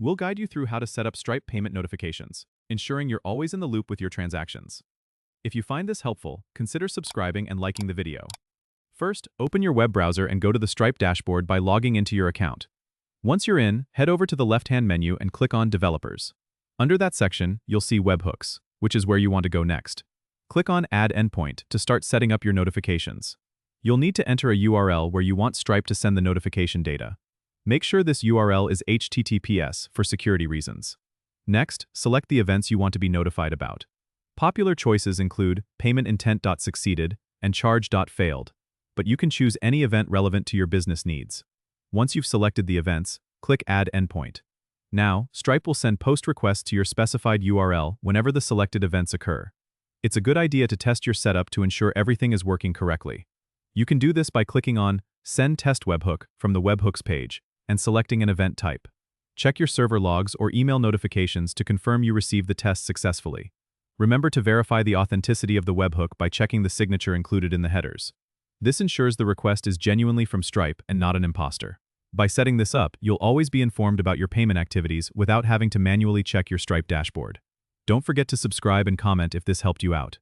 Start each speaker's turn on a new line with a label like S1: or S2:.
S1: We'll guide you through how to set up Stripe payment notifications, ensuring you're always in the loop with your transactions. If you find this helpful, consider subscribing and liking the video. First, open your web browser and go to the Stripe dashboard by logging into your account. Once you're in, head over to the left-hand menu and click on Developers. Under that section, you'll see Webhooks, which is where you want to go next. Click on Add Endpoint to start setting up your notifications. You'll need to enter a URL where you want Stripe to send the notification data. Make sure this URL is HTTPS for security reasons. Next, select the events you want to be notified about. Popular choices include paymentintent.succeeded and charge.failed, but you can choose any event relevant to your business needs. Once you've selected the events, click Add Endpoint. Now, Stripe will send post requests to your specified URL whenever the selected events occur. It's a good idea to test your setup to ensure everything is working correctly. You can do this by clicking on Send Test Webhook from the Webhooks page and selecting an event type. Check your server logs or email notifications to confirm you received the test successfully. Remember to verify the authenticity of the webhook by checking the signature included in the headers. This ensures the request is genuinely from Stripe and not an imposter. By setting this up, you'll always be informed about your payment activities without having to manually check your Stripe dashboard. Don't forget to subscribe and comment if this helped you out.